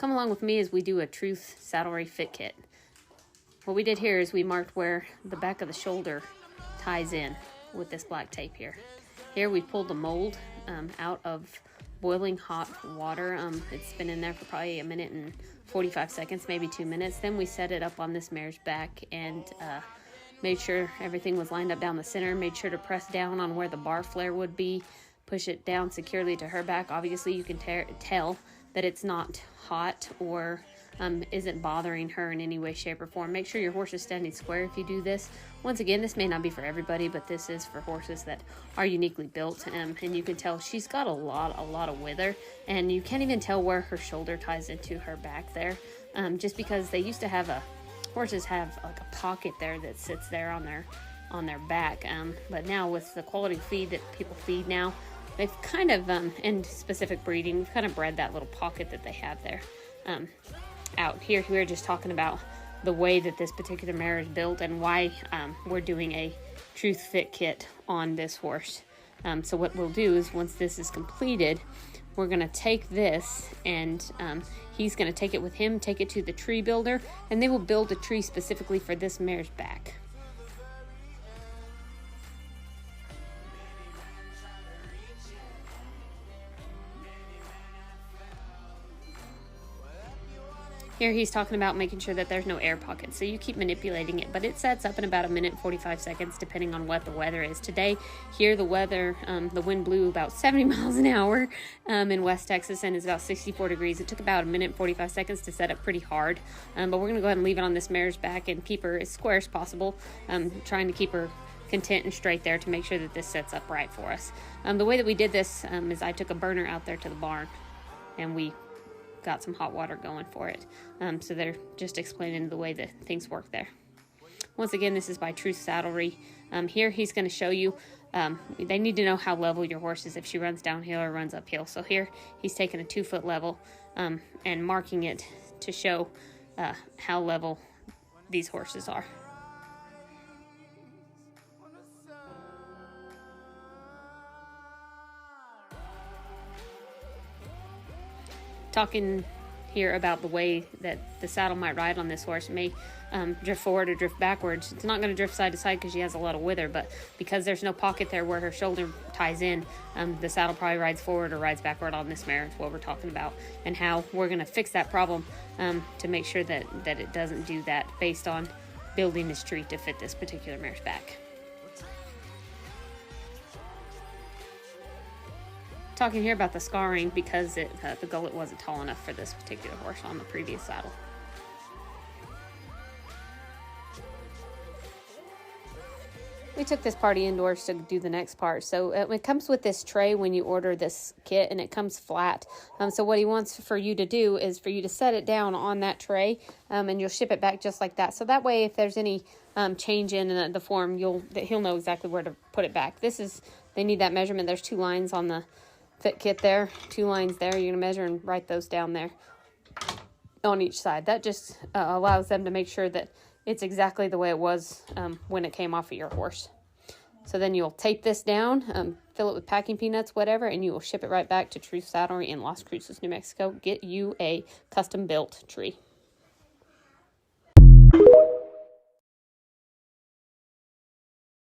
come along with me as we do a Truth Saddlery fit kit. What we did here is we marked where the back of the shoulder ties in with this black tape here. Here we pulled the mold out of boiling hot water. It's been in there for probably a minute and 45 seconds, maybe 2 minutes. Then we set it up on this mare's back and made sure everything was lined up down the center, made sure to press down on where the bar flare would be, push it down securely to her back. Obviously you can tell that it's not hot or isn't bothering her in any way, shape, or form. Make sure your horse is standing square if you do this. Once again, this may not be for everybody, but this is for horses that are uniquely built, and you can tell she's got a lot of wither, and you can't even tell where her shoulder ties into her back there, just because they used to have horses have like a pocket there that sits there on their back, but now with the quality feed that people feed now, they've kind of, in specific breeding, we've kind of bred that little pocket that they have there out. Here we're just talking about the way that this particular mare is built and why we're doing a Truth Fit kit on this horse. So what we'll do is once this is completed, we're going to take this and he's going to take it with him, take it to the tree builder, and they will build a tree specifically for this mare's back. Here he's talking about making sure that there's no air pockets, so you keep manipulating it, but it sets up in about a minute 45 seconds depending on what the weather is. Today, here the weather, the wind blew about 70 miles an hour in West Texas, and it's about 64 degrees. It took about a minute 45 seconds to set up pretty hard, but we're going to go ahead and leave it on this mare's back and keep her as square as possible, trying to keep her content and straight there to make sure that this sets up right for us. The way that we did this is I took a burner out there to the barn, and we got some hot water going for it. So they're just explaining the way that things work there. Once again, this is by Truth Saddlery. Here he's going to show you, they need to know how level your horse is, if she runs downhill or runs uphill. So here he's taking a 2-foot level and marking it to show how level these horses are. Talking here about the way that the saddle might ride on this horse. It may drift forward or drift backwards. It's not going to drift side to side because she has a lot of wither, but because there's no pocket there where her shoulder ties in, the saddle probably rides forward or rides backward on this mare is what we're talking about, and how we're going to fix that problem to make sure that it doesn't do that based on building this tree to fit this particular mare's back. Talking here about the scarring because the gullet wasn't tall enough for this particular horse on the previous saddle. We took this party indoors to do the next part. So it comes with this tray when you order this kit, and it comes flat. So what he wants for you to do is for you to set it down on that tray, and you'll ship it back just like that. So that way, if there's any change in the form, he'll know exactly where to put it back. They need that measurement. There's 2 lines on the fit kit there, 2 lines there. You're gonna measure and write those down there on each side. That just allows them to make sure that it's exactly the way it was when it came off of your horse. So then you'll tape this down, fill it with packing peanuts, whatever, and you will ship it right back to Truth Saddlery in Las Cruces, New Mexico. Get you a custom built tree.